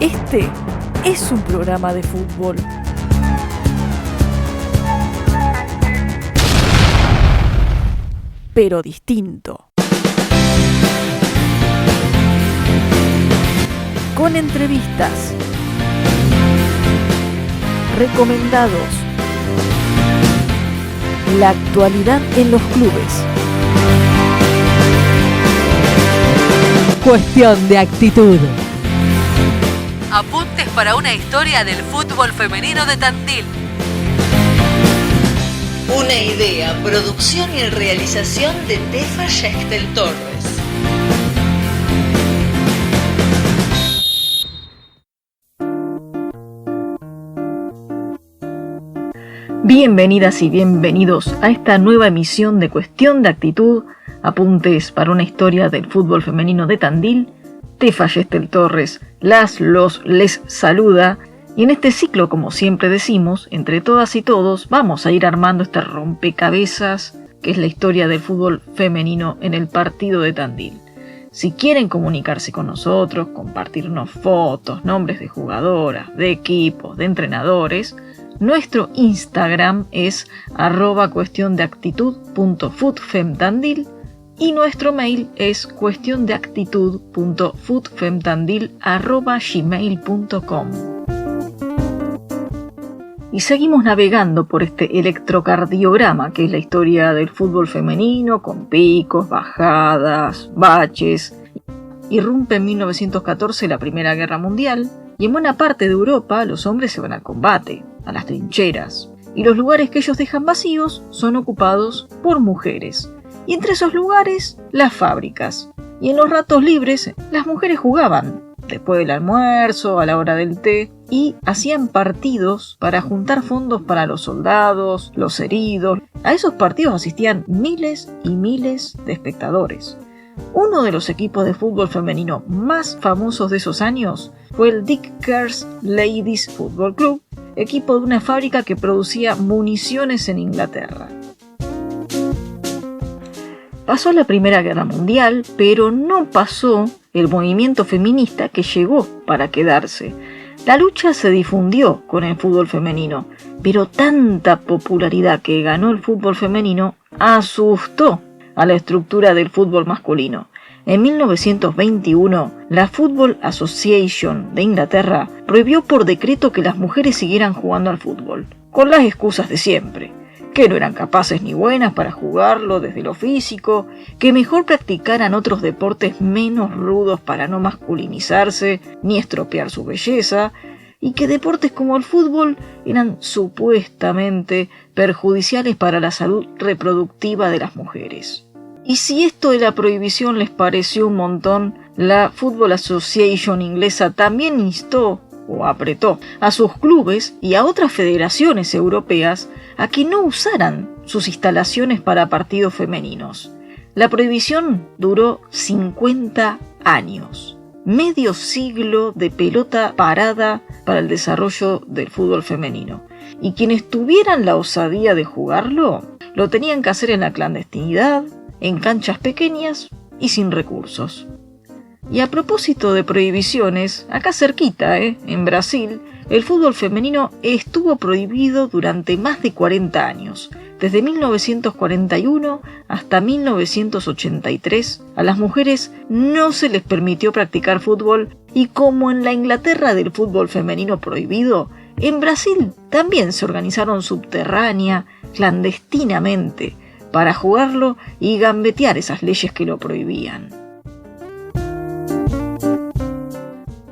Este es un programa de fútbol. Pero distinto. Con entrevistas, recomendados, la actualidad en los clubes. Cuestión de actitud. Apuntes para una historia del fútbol femenino de Tandil. Una idea, producción y realización de Tefa Yextel Torres. Bienvenidas y bienvenidos a esta nueva emisión de Cuestión de Actitud, apuntes para una historia del fútbol femenino de Tandil. Tefa Yextel Torres les saluda, y en este ciclo, como siempre decimos, entre todas y todos vamos a ir armando este rompecabezas que es la historia del fútbol femenino en el partido de Tandil. Si quieren comunicarse con nosotros, compartirnos fotos, nombres de jugadoras, de equipos, de entrenadores, nuestro Instagram es @cuestiondeactitud.futfemtandil y nuestro mail es cuestiondeactitud.futfemtandil@gmail.com. Y seguimos navegando por este electrocardiograma que es la historia del fútbol femenino, con picos, bajadas, baches. Irrumpe en 1914 la Primera Guerra Mundial y en buena parte de Europa los hombres se van al combate, a las trincheras, y los lugares que ellos dejan vacíos son ocupados por mujeres. Y entre esos lugares, las fábricas. Y en los ratos libres, las mujeres jugaban, después del almuerzo, a la hora del té, y hacían partidos para juntar fondos para los soldados, los heridos. A esos partidos asistían miles y miles de espectadores. Uno de los equipos de fútbol femenino más famosos de esos años fue el Dick Kerrs Ladies Football Club, equipo de una fábrica que producía municiones en Inglaterra. Pasó la Primera Guerra Mundial, pero no pasó el movimiento feminista que llegó para quedarse. La lucha se difundió con el fútbol femenino, pero tanta popularidad que ganó el fútbol femenino asustó a la estructura del fútbol masculino. En 1921, la Football Association de Inglaterra prohibió por decreto que las mujeres siguieran jugando al fútbol, con las excusas de siempre, que no eran capaces ni buenas para jugarlo desde lo físico, que mejor practicaran otros deportes menos rudos para no masculinizarse ni estropear su belleza, y que deportes como el fútbol eran supuestamente perjudiciales para la salud reproductiva de las mujeres. Y si esto de la prohibición les pareció un montón, la Football Association inglesa también instó o apretó a sus clubes y a otras federaciones europeas a que no usaran sus instalaciones para partidos femeninos. La prohibición duró 50 años, medio siglo de pelota parada para el desarrollo del fútbol femenino. Y quienes tuvieran la osadía de jugarlo, lo tenían que hacer en la clandestinidad, en canchas pequeñas y sin recursos. Y a propósito de prohibiciones, acá cerquita, en Brasil, el fútbol femenino estuvo prohibido durante más de 40 años. Desde 1941 hasta 1983, a las mujeres no se les permitió practicar fútbol, y como en la Inglaterra del fútbol femenino prohibido, en Brasil también se organizaron subterránea, clandestinamente, para jugarlo y gambetear esas leyes que lo prohibían.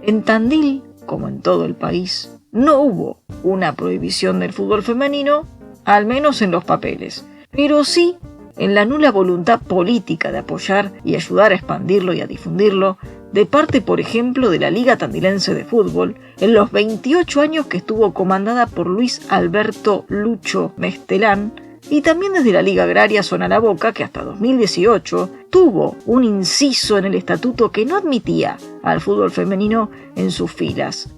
En Tandil, como en todo el país, no hubo una prohibición del fútbol femenino, al menos en los papeles, pero sí en la nula voluntad política de apoyar y ayudar a expandirlo y a difundirlo, de parte, por ejemplo, de la Liga Tandilense de Fútbol, en los 28 años que estuvo comandada por Luis Alberto Lucho Mestelán, y también desde la Liga Agraria Zona La Boca, que hasta 2018 tuvo un inciso en el estatuto que no admitía al fútbol femenino en sus filas.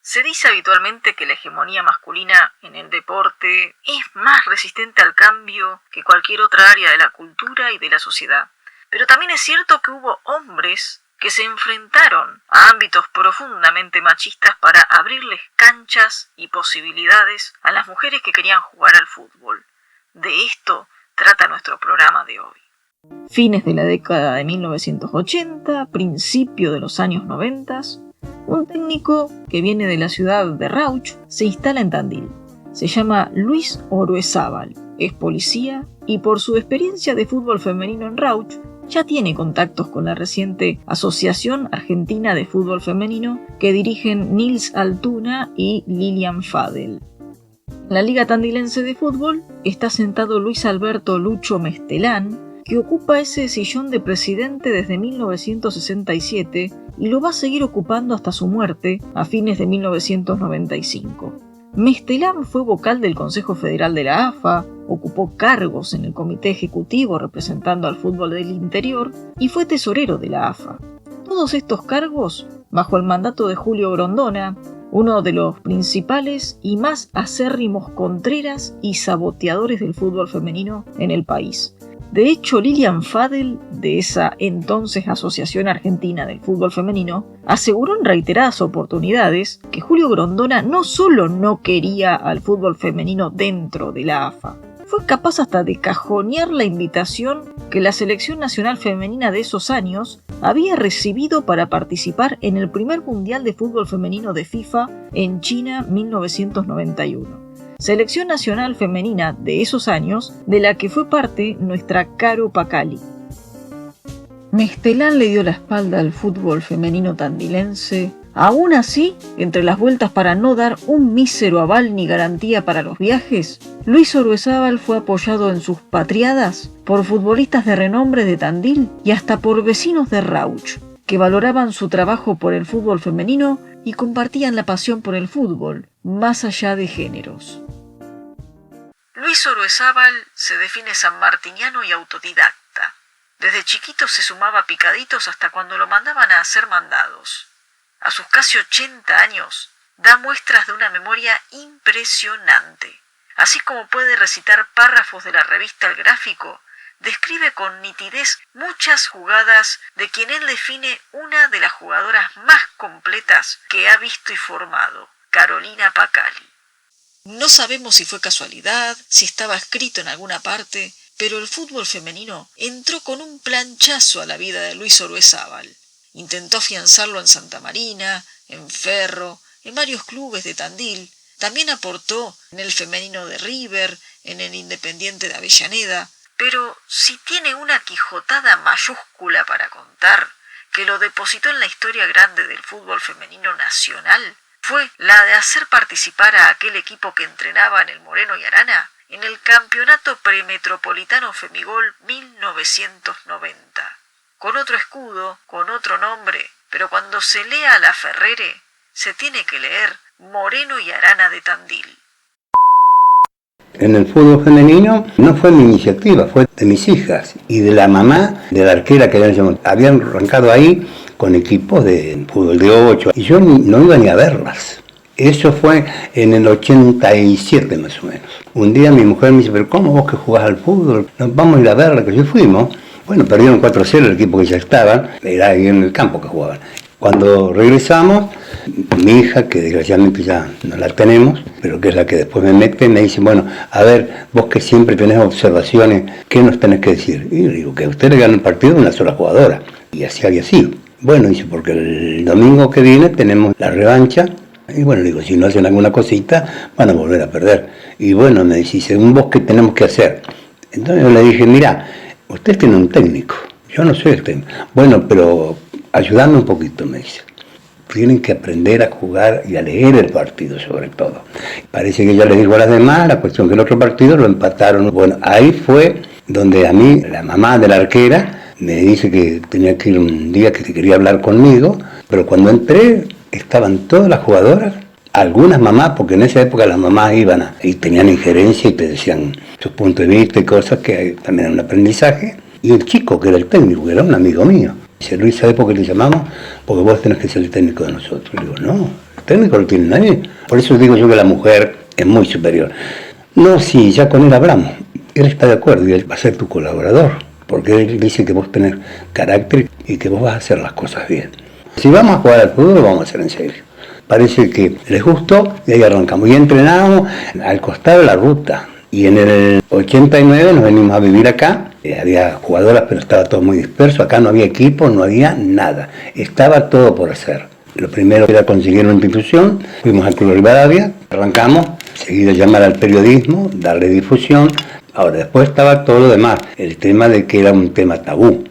Se dice habitualmente que la hegemonía masculina en el deporte es más resistente al cambio que cualquier otra área de la cultura y de la sociedad. Pero también es cierto que hubo hombres que se enfrentaron a ámbitos profundamente machistas para abrirles canchas y posibilidades a las mujeres que querían jugar al fútbol. De esto trata nuestro programa de hoy. Fines de la década de 1980, principio de los años 90, un técnico que viene de la ciudad de Rauch se instala en Tandil. Se llama Luis Oroezábal, es policía y por su experiencia de fútbol femenino en Rauch ya tiene contactos con la reciente Asociación Argentina de Fútbol Femenino que dirigen Nils Altuna y Lilian Fadel. En la Liga Tandilense de Fútbol está sentado Luis Alberto Lucho Mestelán, que ocupa ese sillón de presidente desde 1967 y lo va a seguir ocupando hasta su muerte a fines de 1995. Mestelán fue vocal del Consejo Federal de la AFA, ocupó cargos en el Comité Ejecutivo representando al fútbol del interior y fue tesorero de la AFA. Todos estos cargos bajo el mandato de Julio Grondona, uno de los principales y más acérrimos contreras y saboteadores del fútbol femenino en el país. De hecho, Lilian Fadel, de esa entonces Asociación Argentina del Fútbol Femenino, aseguró en reiteradas oportunidades que Julio Grondona no solo no quería al fútbol femenino dentro de la AFA, fue capaz hasta de cajonear la invitación que la Selección Nacional Femenina de esos años había recibido para participar en el primer Mundial de Fútbol Femenino de FIFA en China 1991. Selección Nacional Femenina de esos años, de la que fue parte nuestra Caro Pacali. Mestelán le dio la espalda al fútbol femenino tandilense. Aún así, entre las vueltas para no dar un mísero aval ni garantía para los viajes, Luis Oroezábal fue apoyado en sus patriadas por futbolistas de renombre de Tandil y hasta por vecinos de Rauch, que valoraban su trabajo por el fútbol femenino y compartían la pasión por el fútbol, más allá de géneros. Luis Oroezábal se define sanmartiniano y autodidacta. Desde chiquito se sumaba a picaditos hasta cuando lo mandaban a hacer mandados. A sus casi 80 años, da muestras de una memoria impresionante. Así como puede recitar párrafos de la revista El Gráfico, describe con nitidez muchas jugadas de quien él define una de las jugadoras más completas que ha visto y formado, Carolina Pacali. No sabemos si fue casualidad, si estaba escrito en alguna parte, pero el fútbol femenino entró con un planchazo a la vida de Luis Oroezábal. Intentó afianzarlo en Santa Marina, en Ferro, en varios clubes de Tandil. También aportó en el femenino de River, en el Independiente de Avellaneda. Pero si tiene una quijotada mayúscula para contar, que lo depositó en la historia grande del fútbol femenino nacional, fue la de hacer participar a aquel equipo que entrenaba en el Moreno y Arana en el Campeonato Premetropolitano Femigol 1990. Con otro escudo, con otro nombre, pero cuando se lea a la Ferrere, se tiene que leer Moreno y Arana de Tandil. En el fútbol femenino no fue mi iniciativa, fue de mis hijas y de la mamá de la arquera que habían arrancado ahí con equipos de fútbol de 8 y yo no iba ni a verlas. Eso fue en el 87 más o menos. Un día mi mujer me dice, pero ¿cómo vos que jugás al fútbol? Nos vamos a ir a verla, que yo fuimos. Bueno, perdieron 4-0 el equipo que ya estaban, era ahí en el campo que jugaban. Cuando regresamos, mi hija, que desgraciadamente ya no la tenemos, pero que es la que después me mete, me dice, bueno, a ver, vos que siempre tenés observaciones, ¿qué nos tenés que decir? Y yo digo, que usted le gana el partido a una sola jugadora. Y así había sido. Bueno, dice, porque el domingo que viene tenemos la revancha. Y bueno, le digo, si no hacen alguna cosita, van a volver a perder. Y bueno, me dice, según vos, ¿qué tenemos que hacer? Entonces yo le dije, mira, usted tiene un técnico, yo no soy el técnico. Bueno, pero ayudando un poquito, me dice. Tienen que aprender a jugar y a leer el partido, sobre todo. Parece que ya les digo a las demás, la cuestión que el otro partido lo empataron. Bueno, ahí fue donde a mí, la mamá de la arquera, me dice que tenía que ir un día que quería hablar conmigo, pero cuando entré estaban todas las jugadoras, algunas mamás, porque en esa época las mamás iban y tenían injerencia y te decían sus puntos de vista y cosas que también eran un aprendizaje, y el chico que era el técnico, que era un amigo mío. Dice, Luis, ¿sabes por qué le llamamos? Porque vos tenés que ser el técnico de nosotros. Le digo, no, el técnico lo tiene nadie. Por eso digo yo que la mujer es muy superior. No, sí, ya con él hablamos. Él está de acuerdo y él va a ser tu colaborador. Porque él dice que vos tenés carácter y que vos vas a hacer las cosas bien. Si vamos a jugar al fútbol, lo vamos a hacer en serio. Parece que les gustó y ahí arrancamos. Y entrenábamos al costado de la ruta. Y en el 89 nos venimos a vivir acá. Había jugadoras, pero estaba todo muy disperso. Acá no había equipo, no había nada. Estaba todo por hacer. Lo primero era conseguir una institución. Fuimos al Club Rivadavia, arrancamos. Seguida llamar al periodismo, darle difusión. Ahora, después estaba todo lo demás. El tema de que era un tema tabú.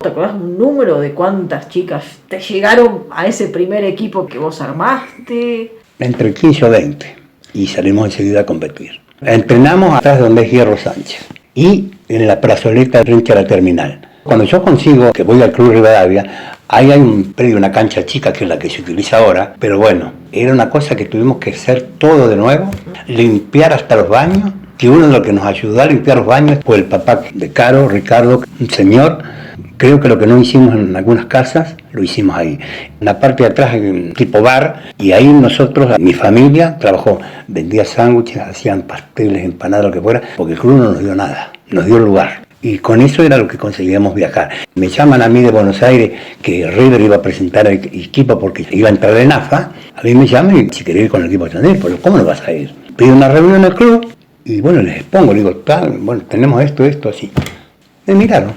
¿Te acordás un número de cuántas chicas te llegaron a ese primer equipo que vos armaste? Entre 15 o 20. Y salimos enseguida a competir. Entrenamos atrás donde es Hierro Sánchez. Y en la plazoleta frente a la terminal. Cuando yo consigo que voy al Club Rivadavia, ahí hay un predio, una cancha chica que es la que se utiliza ahora. Pero bueno, era una cosa que tuvimos que hacer todo de nuevo. Limpiar hasta los baños. Que uno de los que nos ayudó a limpiar los baños fue el papá de Caro, Ricardo, un señor. Creo que lo que no hicimos en algunas casas, lo hicimos ahí. En la parte de atrás hay un tipo bar, y ahí nosotros, mi familia, trabajó, vendía sándwiches, hacían pasteles, empanadas, lo que fuera, porque el club no nos dio nada, nos dio lugar. Y con eso era lo que conseguíamos viajar. Me llaman a mí de Buenos Aires, que River iba a presentar el equipo porque iba a entrar en AFA. A mí me llaman y si quería ir con el equipo de Tandil, pero ¿cómo no vas a ir? Pido una reunión en el club, y bueno, les expongo, les digo, bueno, tenemos esto, así. Me miraron.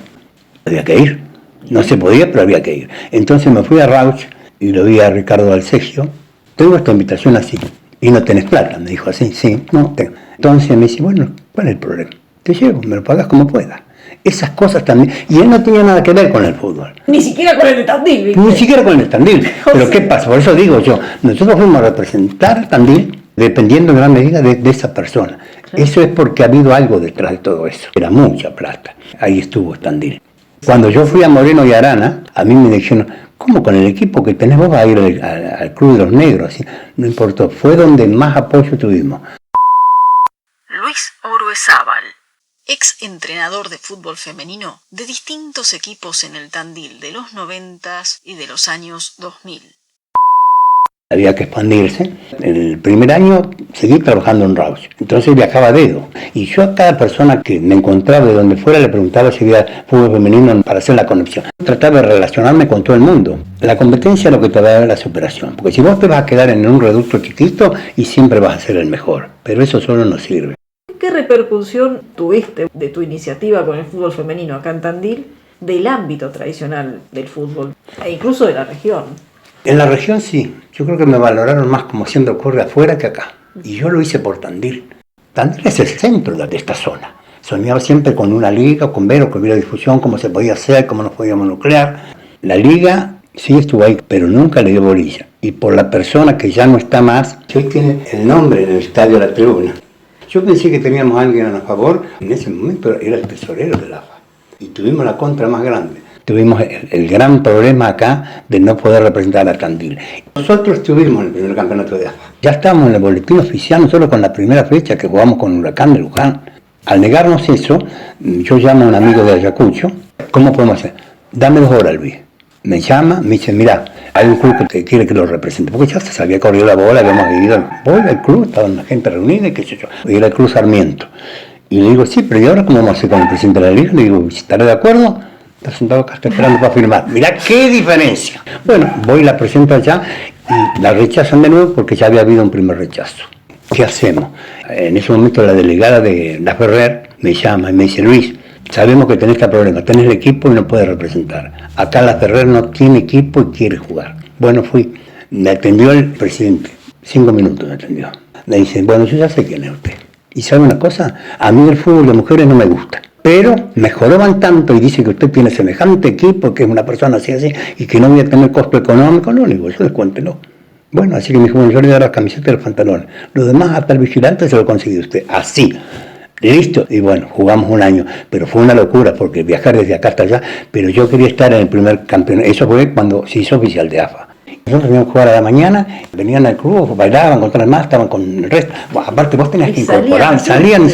Había que ir. No se podía, pero había que ir. Entonces me fui a Rauch y lo vi a Ricardo Balsegio. Tengo esta invitación así. Y no tenés plata, me dijo así. Sí, no tengo. Entonces me dice, bueno, ¿cuál es el problema? Te llevo, me lo pagas como puedas. Esas cosas también. Y él no tenía nada que ver con el fútbol. Ni siquiera con el de Tandil, ¿viste? Ni siquiera con el Tandil. Pero ¿qué pasa? Por eso digo yo, nosotros fuimos a representar a Tandil dependiendo en gran medida de esa persona. Sí. Eso es porque ha habido algo detrás de todo eso. Era mucha plata. Ahí estuvo Tandil. Cuando yo fui a Moreno y Arana, a mí me dijeron, ¿cómo con el equipo que tenés vos vas a ir al Club de los Negros? Así, no importó, fue donde más apoyo tuvimos. Luis Orbezábal, ex entrenador de fútbol femenino de distintos equipos en el Tandil de los 90s y de los años 2000. Había que expandirse. El primer año seguí trabajando en Rauch, entonces viajaba a dedo. Y yo a cada persona que me encontraba de donde fuera le preguntaba si había fútbol femenino para hacer la conexión. Trataba de relacionarme con todo el mundo. La competencia es lo que te da la superación, porque si vos te vas a quedar en un reducto chiquito y siempre vas a ser el mejor, pero eso solo no sirve. ¿Qué repercusión tuviste de tu iniciativa con el fútbol femenino acá en Tandil del ámbito tradicional del fútbol e incluso de la región? En la región sí, yo creo que me valoraron más como siendo ocurre afuera que acá. Y yo lo hice por Tandil. Tandil es el centro de esta zona. Soñaba siempre con una liga, con ver o que hubiera difusión, cómo se podía hacer, cómo nos podíamos nuclear. La liga sí estuvo ahí, pero nunca le dio bolilla. Y por la persona que ya no está más, que hoy tiene el nombre en el estadio de la tribuna. Yo pensé que teníamos a alguien a favor, en ese momento era el tesorero de la AFA. Y tuvimos la contra más grande. Tuvimos el gran problema acá de no poder representar a Tandil. Nosotros estuvimos en el primer campeonato de AFA. Ya estábamos en el boletín oficial, nosotros con la primera fecha que jugamos con Huracán de Luján. Al negarnos eso, yo llamo a un amigo de Ayacucho. ¿Cómo podemos hacer? Dame 2 horas, Luis. Me llama, me dice, mira, hay un club que quiere que lo represente. Porque ya se había corrido la bola, habíamos ido al club, estaban la gente reunida y qué sé yo. Y era el Club Sarmiento. Y le digo, sí, pero ¿y ahora cómo vamos a hacer con el presidente de la liga? Le digo, ¿estará de acuerdo? Está sentado acá, está esperando para firmar. Mirá qué diferencia. Bueno, voy y la presento allá y la rechazan de nuevo porque ya había habido un primer rechazo. ¿Qué hacemos? En ese momento la delegada de La Ferrer me llama y me dice, Luis, sabemos que tenés este problema, tenés el equipo y no puedes representar. Acá La Ferrer no tiene equipo y quiere jugar. Bueno, fui. Me atendió el presidente. 5 minutos me atendió. Me dice, bueno, yo ya sé quién es usted. Y ¿sabe una cosa? A mí el fútbol de mujeres no me gusta. Pero me joroban tanto y dice que usted tiene semejante equipo, que es una persona así, y que no voy a tener costo económico. No, le digo, yo descuéntelo. Bueno, así que me dijo, bueno, yo le doy las camisetas y los pantalones. Lo demás, hasta el vigilante se lo consiguió usted. Así. Listo. Y bueno, jugamos un año. Pero fue una locura, porque viajar desde acá hasta allá. Pero yo quería estar en el primer campeonato. Eso fue cuando se hizo oficial de AFA. Nosotros veníamos a jugar a la mañana, venían al club, bailaban con las más, estaban con el resto. Bueno, aparte vos tenías que incorporar, salían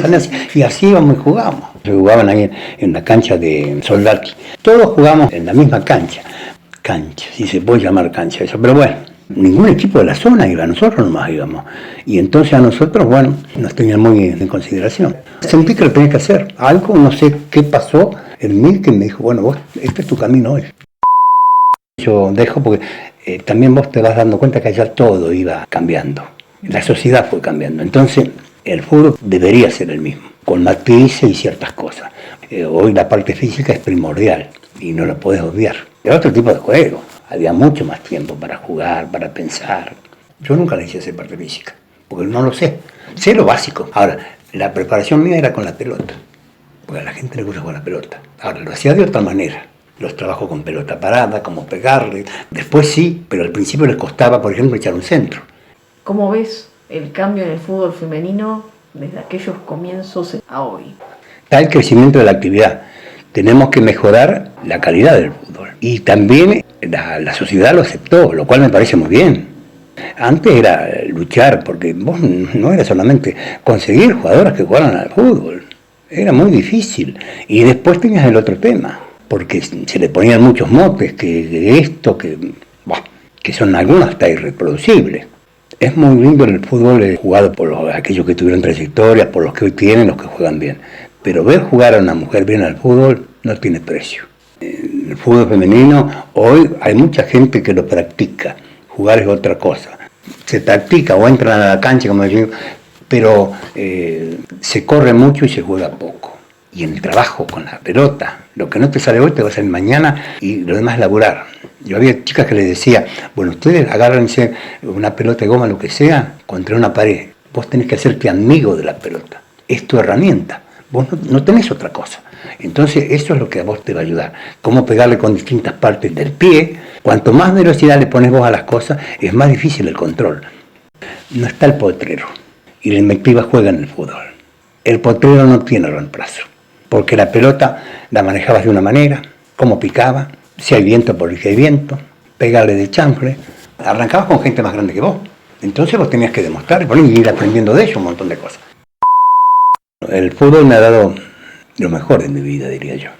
y así íbamos y jugábamos. Se jugaban ahí en la cancha de Soldati. Todos jugamos en la misma cancha, si se puede llamar cancha eso, pero bueno, ningún equipo de la zona iba, nosotros nomás íbamos. Y entonces a nosotros, bueno, nos tenían muy en consideración. Sentí que lo tenía que hacer, algo, no sé qué pasó, el Milken me dijo, bueno, vos, este es tu camino hoy. Yo dejo porque también vos te vas dando cuenta que allá todo iba cambiando. La sociedad fue cambiando. Entonces, el fútbol debería ser el mismo, con matices y ciertas cosas. Hoy la parte física es primordial y no la podés obviar. Era otro tipo de juego. Había mucho más tiempo para jugar, para pensar. Yo nunca le hice esa parte física, porque no lo sé. Sé lo básico. Ahora, la preparación mía era con la pelota, porque a la gente le gusta con la pelota. Ahora, lo hacía de otra manera. Los trabajos con pelota parada, como pegarle. Después sí, pero al principio les costaba, por ejemplo, echar un centro. ¿Cómo ves el cambio en el fútbol femenino desde aquellos comienzos a hoy? Está el crecimiento de la actividad. Tenemos que mejorar la calidad del fútbol. Y también la sociedad lo aceptó, lo cual me parece muy bien. Antes era luchar, porque vos no era solamente conseguir jugadoras que jugaran al fútbol. Era muy difícil. Y después tenías el otro tema, porque se le ponían muchos motes, que esto, que son algunos hasta irreproducibles. Es muy lindo el fútbol jugado por aquellos que tuvieron trayectoria, por los que hoy tienen, los que juegan bien. Pero ver jugar a una mujer bien al fútbol no tiene precio. El fútbol femenino, hoy hay mucha gente que lo practica. Jugar es otra cosa. Se practica o entran a la cancha, como decimos, pero se corre mucho y se juega poco. Y en el trabajo con la pelota, lo que no te sale hoy te va a salir mañana y lo demás es laburar. Yo había chicas que les decía, bueno, ustedes agárrense una pelota de goma, lo que sea, contra una pared. Vos tenés que hacerte amigo de la pelota. Es tu herramienta. Vos no tenés otra cosa. Entonces eso es lo que a vos te va a ayudar. Cómo pegarle con distintas partes del pie. Cuanto más velocidad le pones vos a las cosas, es más difícil el control. No está el potrero. Y la inventiva juega en el fútbol. El potrero no tiene reemplazo. Porque la pelota la manejabas de una manera, cómo picaba, si hay viento por el que hay viento, pegarle de chanfle. Arrancabas con gente más grande que vos. Entonces vos tenías que demostrar y ir aprendiendo de ellos un montón de cosas. El fútbol me ha dado lo mejor en mi vida, diría yo.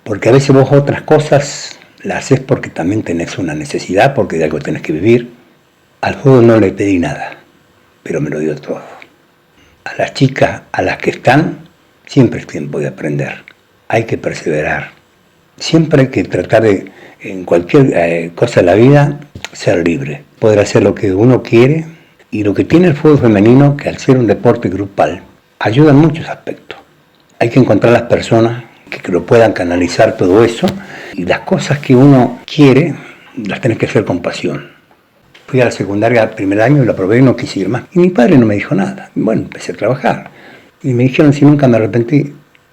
Porque a veces vos otras cosas las haces porque también tenés una necesidad, porque de algo tenés que vivir. Al fútbol no le pedí nada, pero me lo dio todo. A las chicas, a las que están, siempre es tiempo de aprender. Hay que perseverar. Siempre hay que tratar de, en cualquier cosa de la vida, ser libre. Poder hacer lo que uno quiere. Y lo que tiene el fútbol femenino, que al ser un deporte grupal, ayuda en muchos aspectos. Hay que encontrar las personas que lo puedan canalizar todo eso. Y las cosas que uno quiere, las tenés que hacer con pasión. Fui a la secundaria el primer año y lo aprobé y no quise ir más. Y mi padre no me dijo nada. Bueno, empecé a trabajar. Y me dijeron si nunca me arrepentí.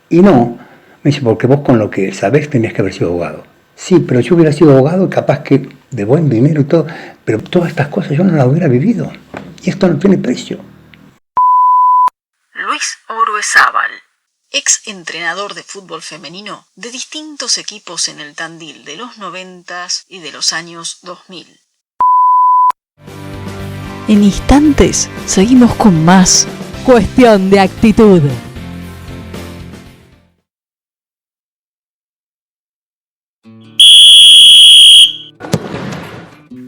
Y no. Me dice, porque vos con lo que sabés tenías que haber sido abogado. Sí, pero yo hubiera sido abogado capaz que de buen dinero y todo. Pero todas estas cosas yo no las hubiera vivido. Y esto no tiene precio. Luis Orbezábal, ex entrenador de fútbol femenino de distintos equipos en el Tandil de los 90s y de los años 2000. En instantes seguimos con más Cuestión de Actitud.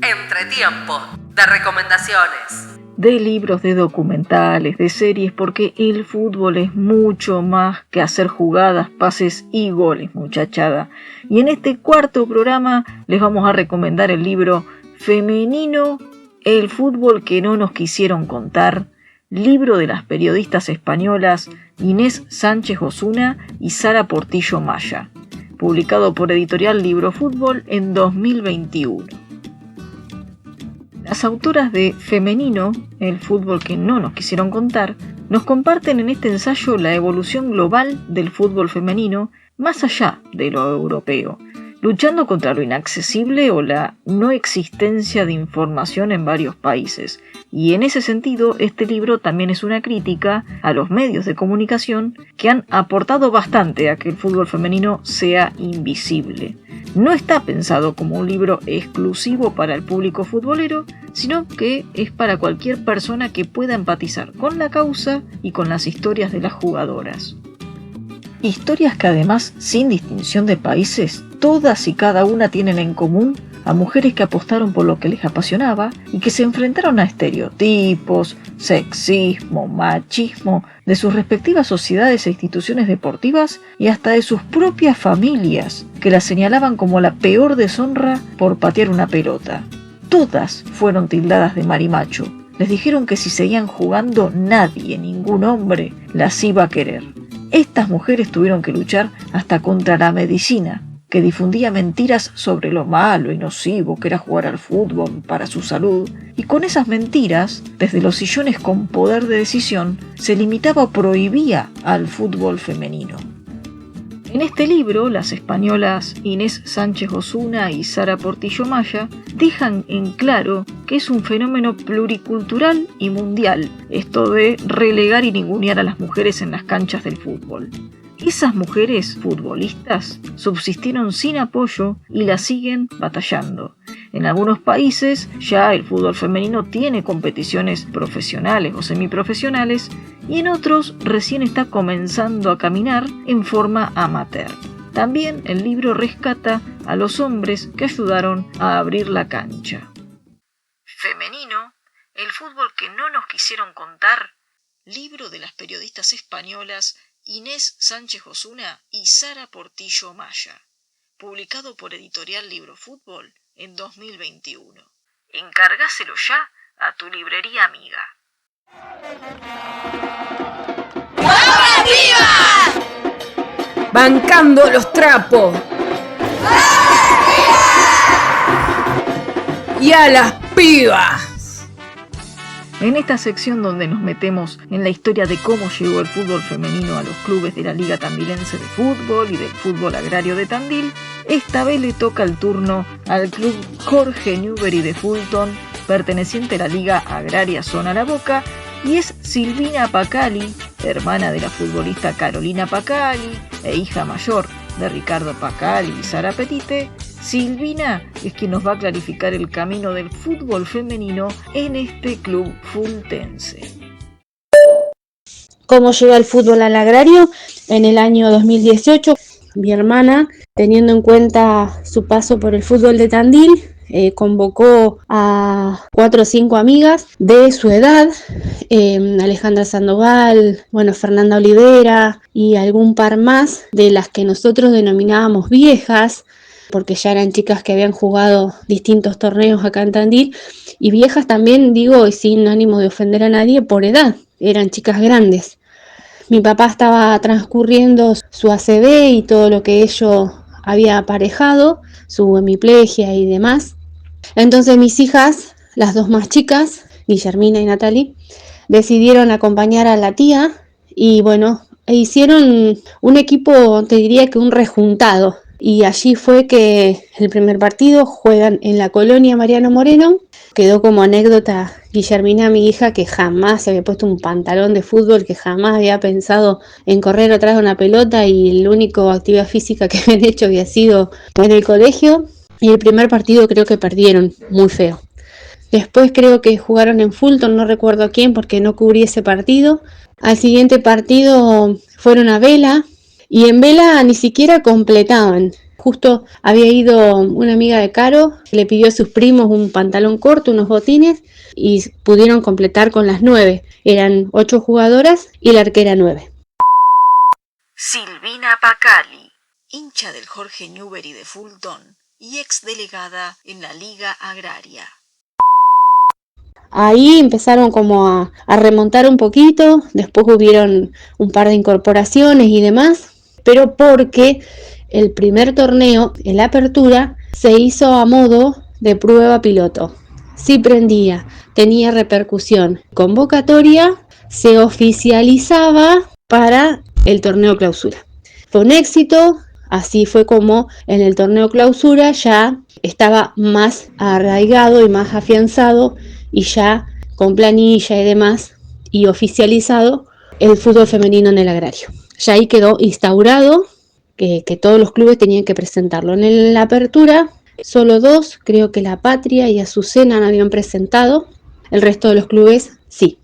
Entretiempo de recomendaciones. De libros, de documentales, de series, porque el fútbol es mucho más que hacer jugadas, pases y goles, muchachada. Y en este cuarto programa les vamos a recomendar el libro Femenino, el fútbol que no nos quisieron contar, libro de las periodistas españolas Inés Sánchez Osuna y Sara Portillo Maya, publicado por Editorial Libro Fútbol en 2021. Las autoras de Femenino, el fútbol que no nos quisieron contar, nos comparten en este ensayo la evolución global del fútbol femenino más allá de lo europeo, luchando contra lo inaccesible o la no existencia de información en varios países. Y en ese sentido, este libro también es una crítica a los medios de comunicación que han aportado bastante a que el fútbol femenino sea invisible. No está pensado como un libro exclusivo para el público futbolero, sino que es para cualquier persona que pueda empatizar con la causa y con las historias de las jugadoras. Historias que además, sin distinción de países, todas y cada una tienen en común a mujeres que apostaron por lo que les apasionaba y que se enfrentaron a estereotipos, sexismo, machismo de sus respectivas sociedades e instituciones deportivas y hasta de sus propias familias, que las señalaban como la peor deshonra por patear una pelota. Todas fueron tildadas de marimacho. Les dijeron que si seguían jugando nadie, ningún hombre, las iba a querer. Estas mujeres tuvieron que luchar hasta contra la medicina, que difundía mentiras sobre lo malo y nocivo que era jugar al fútbol para su salud, y con esas mentiras, desde los sillones con poder de decisión, se limitaba o prohibía al fútbol femenino. En este libro, las españolas Inés Sánchez Osuna y Sara Portillo Maya dejan en claro que es un fenómeno pluricultural y mundial, esto de relegar y ningunear a las mujeres en las canchas del fútbol. Esas mujeres futbolistas subsistieron sin apoyo y la siguen batallando. En algunos países ya el fútbol femenino tiene competiciones profesionales o semiprofesionales y en otros recién está comenzando a caminar en forma amateur. También el libro rescata a los hombres que ayudaron a abrir la cancha. Femenino, el fútbol que no nos quisieron contar, libro de las periodistas españolas Inés Sánchez Osuna y Sara Portillo Maya, publicado por Editorial Libro Fútbol en 2021. Encargáselo ya a tu librería amiga. ¡Arriba! Bancando los trapos. ¡Arriba! Y a las pibas. En esta sección donde nos metemos en la historia de cómo llegó el fútbol femenino a los clubes de la Liga Tandilense de Fútbol y del Fútbol Agrario de Tandil, esta vez le toca el turno al club Jorge Newbery de Fulton, perteneciente a la Liga Agraria Zona La Boca, y es Silvina Pacali, hermana de la futbolista Carolina Pacali e hija mayor de Ricardo Pacali y Sara Petite. Silvina es quien nos va a clarificar el camino del fútbol femenino en este club fultense. ¿Cómo llega el fútbol al agrario? En el año 2018, mi hermana, teniendo en cuenta su paso por el fútbol de Tandil, convocó a 4 o 5 amigas de su edad, Alejandra Sandoval, Fernanda Olivera y algún par más de las que nosotros denominábamos viejas, porque ya eran chicas que habían jugado distintos torneos acá en Tandil, y viejas también, digo, y sin ánimo de ofender a nadie, por edad, eran chicas grandes. Mi papá estaba transcurriendo su ACV y todo lo que ello había aparejado, su hemiplegia y demás. Entonces mis hijas, las 2 más chicas, Guillermina y Natalie, decidieron acompañar a la tía y hicieron un equipo, te diría que un rejuntado. Y allí fue que el primer partido juegan en la colonia Mariano Moreno. Quedó como anécdota Guillermina, mi hija, que jamás se había puesto un pantalón de fútbol, que jamás había pensado en correr atrás de una pelota y la única actividad física que habían hecho había sido en el colegio. Y el primer partido creo que perdieron, muy feo. Después creo que jugaron en Fulton, no recuerdo a quién porque no cubrí ese partido. Al siguiente partido fueron a Vela. Y en Vela ni siquiera completaban. Justo había ido una amiga de Caro, le pidió a sus primos un pantalón corto, unos botines, y pudieron completar con las 9. Eran 8 jugadoras y la arquera 9. Silvina Pacali, hincha del Jorge Newbery de Fulton y ex delegada en la Liga Agraria. Ahí empezaron como a remontar un poquito, después hubieron un par de incorporaciones y demás, pero porque el primer torneo, en la apertura, se hizo a modo de prueba piloto. Sí prendía, tenía repercusión. Convocatoria se oficializaba para el torneo clausura. Fue un éxito, así fue como en el torneo clausura ya estaba más arraigado y más afianzado y ya con planilla y demás y oficializado el fútbol femenino en el agrario. Ya ahí quedó instaurado que todos los clubes tenían que presentarlo. En la apertura, solo 2, creo que La Patria y Azucena no habían presentado, el resto de los clubes sí.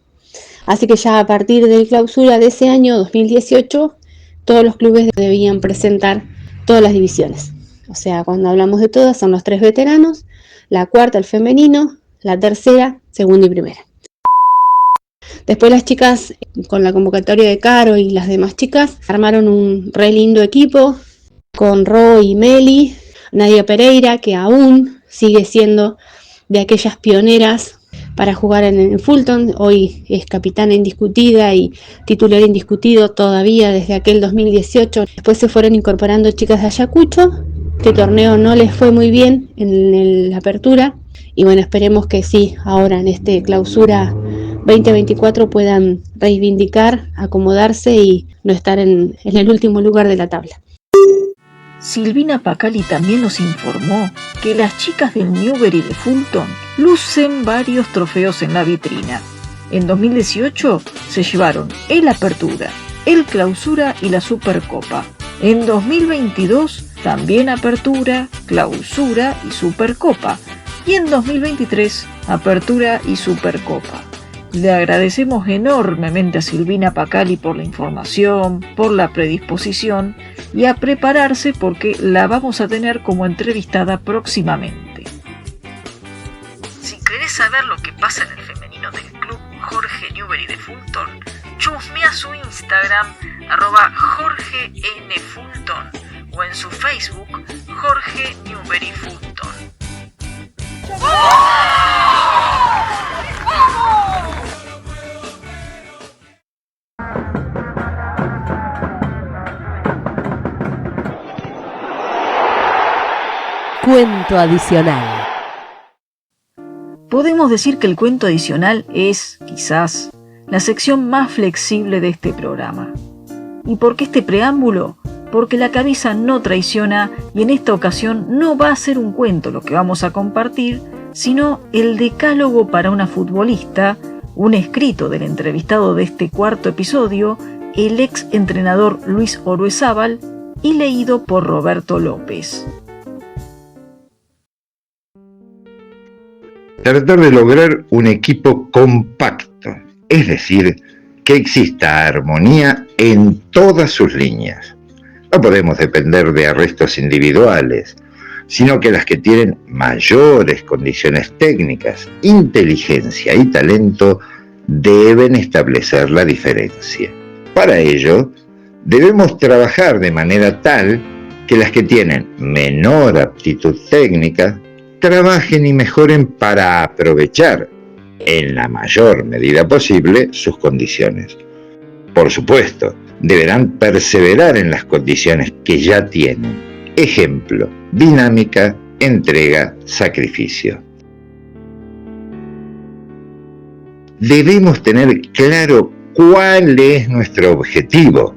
Así que ya a partir del clausura de ese año, 2018, todos los clubes debían presentar todas las divisiones. O sea, cuando hablamos de todas, son los 3 veteranos, la cuarta, el femenino, la tercera, segunda y primera. Después las chicas, con la convocatoria de Caro y las demás chicas, armaron un re lindo equipo con Ro y Meli, Nadia Pereira, que aún sigue siendo de aquellas pioneras para jugar en el Fulton. Hoy es capitana indiscutida y titular indiscutido todavía desde aquel 2018. Después se fueron incorporando chicas de Ayacucho. Este torneo no les fue muy bien en la apertura y bueno, esperemos que sí, ahora en este clausura 2024 puedan reivindicar, acomodarse y no estar en el último lugar de la tabla. Silvina Pacali también nos informó que las chicas del Newbery de Fulton lucen varios trofeos en la vitrina. En 2018 se llevaron el Apertura, el Clausura y la Supercopa. En 2022 también Apertura, Clausura y Supercopa. Y en 2023 Apertura y Supercopa. Le agradecemos enormemente a Silvina Pacali por la información, por la predisposición y a prepararse porque la vamos a tener como entrevistada próximamente. Si querés saber lo que pasa en el femenino del club Jorge Newbery de Fulton, chusmea su Instagram @JorgeNFulton o en su Facebook Jorge Newbery Fulton. Cuento adicional. Podemos decir que el cuento adicional es, quizás, la sección más flexible de este programa. ¿Y por qué este preámbulo? Porque la cabeza no traiciona y en esta ocasión no va a ser un cuento lo que vamos a compartir, sino el decálogo para una futbolista, un escrito del entrevistado de este cuarto episodio, el ex entrenador Luis Oruezábal, y leído por Roberto López. Tratar de lograr un equipo compacto, es decir, que exista armonía en todas sus líneas. No podemos depender de arrestos individuales, sino que las que tienen mayores condiciones técnicas, inteligencia y talento deben establecer la diferencia. Para ello, debemos trabajar de manera tal que las que tienen menor aptitud técnica trabajen y mejoren para aprovechar, en la mayor medida posible, sus condiciones. Por supuesto, deberán perseverar en las condiciones que ya tienen. Ejemplo, dinámica, entrega, sacrificio. Debemos tener claro cuál es nuestro objetivo,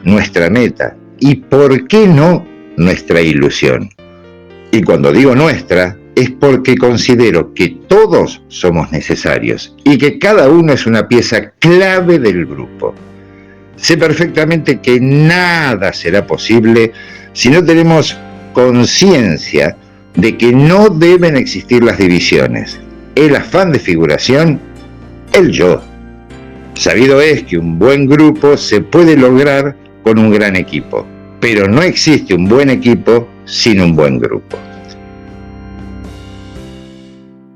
nuestra meta y, por qué no, nuestra ilusión. Y cuando digo nuestra, es porque considero que todos somos necesarios y que cada uno es una pieza clave del grupo. Sé perfectamente que nada será posible si no tenemos conciencia de que no deben existir las divisiones, el afán de figuración, el yo. Sabido es que un buen grupo se puede lograr con un gran equipo, pero no existe un buen equipo sin un buen grupo.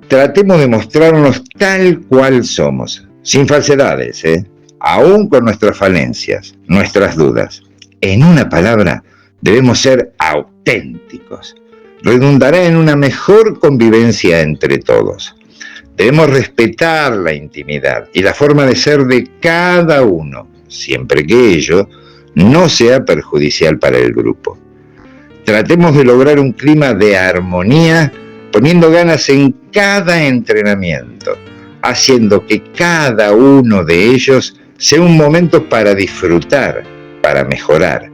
Tratemos de mostrarnos tal cual somos, sin falsedades, aún con nuestras falencias, nuestras dudas. En una palabra, debemos ser auténticos. Redundará en una mejor convivencia entre todos. Debemos respetar la intimidad y la forma de ser de cada uno, siempre que ello no sea perjudicial para el grupo. Tratemos de lograr un clima de armonía, poniendo ganas en cada entrenamiento, haciendo que cada uno de ellos sea un momento para disfrutar, para mejorar,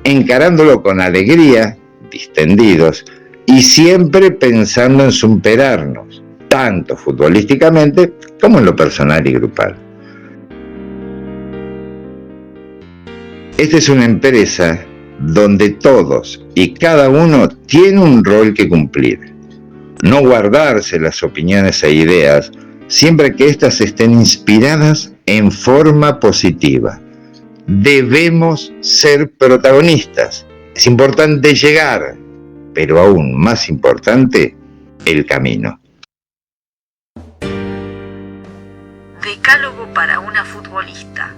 encarándolo con alegría, distendidos, y siempre pensando en superarnos, tanto futbolísticamente como en lo personal y grupal. Esta es una empresa donde todos y cada uno tiene un rol que cumplir. No guardarse las opiniones e ideas siempre que éstas estén inspiradas en forma positiva. debemos ser protagonistas. Es importante llegar, pero aún más importante, el camino. Decálogo para una futbolista.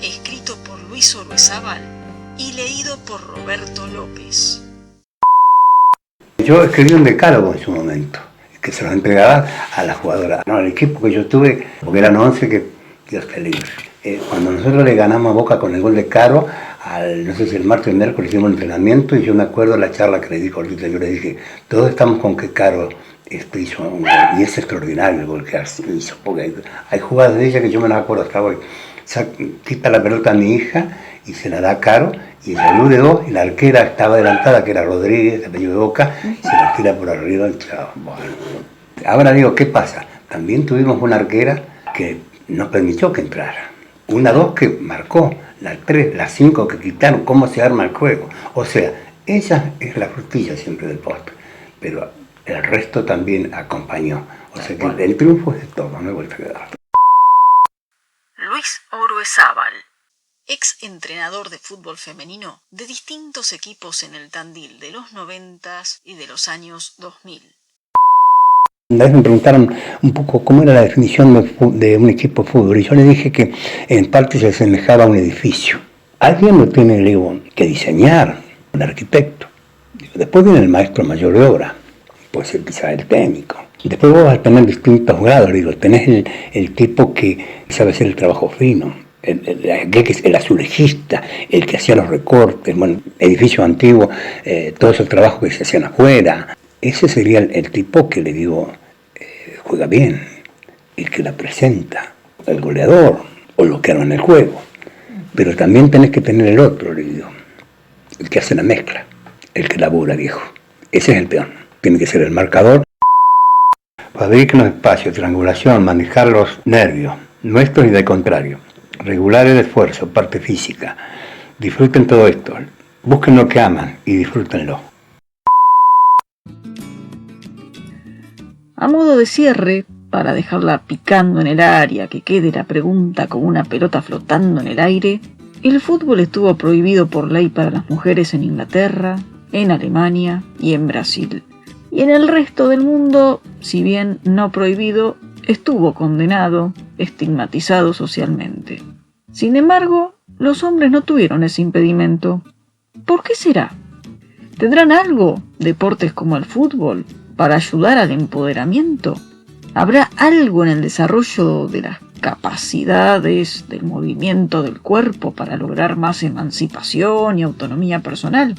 Escrito por Luis Orbezábal y leído por Roberto López. Yo escribí un decálogo en su momento, que se lo entregaba a la jugadora. No, el equipo que yo tuve, porque eran 11, que Dios te libre. Cuando nosotros le ganamos a Boca con el gol de Caro, no sé si el martes o el miércoles hicimos el entrenamiento, y yo me acuerdo de la charla que le di ahorita, yo le dije, todos estamos con que Caro hizo un gol, y es extraordinario el gol que hizo, porque hay jugadas de ella que yo me las acuerdo hasta hoy. Quita la pelota a mi hija y se la da a Caro, y se elude dos, y la arquera estaba adelantada, que era Rodríguez, de apellido de Boca, y se la tira por arriba, y chao. Bueno. Ahora digo, ¿qué pasa? También tuvimos una arquera que no permitió que entrara. Una 2 que marcó, la 3, la 5 que quitaron, cómo se arma el juego. O sea, esa es la frutilla siempre del postre, pero el resto también acompañó. O sea que el triunfo es de todo, no hay vuelta que dar. Luis Orbezábal, ex entrenador de fútbol femenino de distintos equipos en el Tandil de los 90s y de los años 2000. Una vez me preguntaron un poco cómo era la definición de un equipo de fútbol, y yo le dije que en parte se asemejaba a un edificio. Alguien lo tiene, le digo, que diseñar, un arquitecto. Después viene el maestro mayor de obra, puede ser quizás el técnico. Después vos vas a tener distintos grados, digo, tenés el tipo que sabe hacer el trabajo fino, el azulejista, el que hacía los recortes, bueno, edificios antiguos, todos esos trabajos que se hacían afuera. Ese sería el tipo que le digo, juega bien, el que la presenta, el goleador, o lo que haga en el juego. Pero también tenés que tener el otro, le digo, el que hace la mezcla, el que labura, viejo. Ese es el peón, tiene que ser el marcador. Fabriquen los espacios, triangulación, manejar los nervios, nuestros y del contrario. Regular el esfuerzo, parte física. Disfruten todo esto, busquen lo que aman y disfrútenlo. A modo de cierre, para dejarla picando en el área, que quede la pregunta como una pelota flotando en el aire, el fútbol estuvo prohibido por ley para las mujeres en Inglaterra, en Alemania y en Brasil. Y en el resto del mundo, si bien no prohibido, estuvo condenado, estigmatizado socialmente. Sin embargo, los hombres no tuvieron ese impedimento. ¿Por qué será? ¿Tendrán algo, deportes como el fútbol, para ayudar al empoderamiento? ¿Habrá algo en el desarrollo de las capacidades del movimiento del cuerpo para lograr más emancipación y autonomía personal?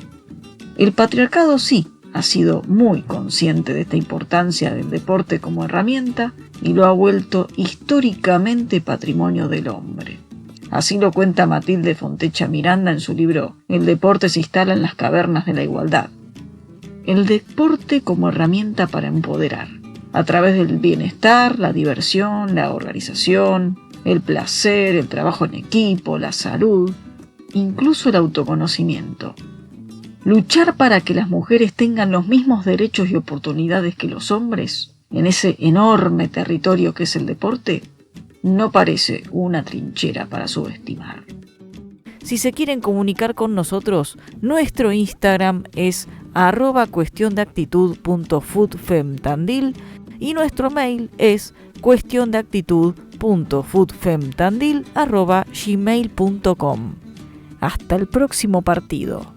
El patriarcado sí ha sido muy consciente de esta importancia del deporte como herramienta y lo ha vuelto históricamente patrimonio del hombre. Así lo cuenta Matilde Fontecha Miranda en su libro El deporte se instala en las cavernas de la igualdad. El deporte como herramienta para empoderar, a través del bienestar, la diversión, la organización, el placer, el trabajo en equipo, la salud, incluso el autoconocimiento. Luchar para que las mujeres tengan los mismos derechos y oportunidades que los hombres en ese enorme territorio que es el deporte, no parece una trinchera para subestimar. Si se quieren comunicar con nosotros, nuestro Instagram es @cuestiondeactitud.futfemtandil y nuestro mail es cuestiondeactitud.futfemtandil@gmail.com. Hasta el próximo partido.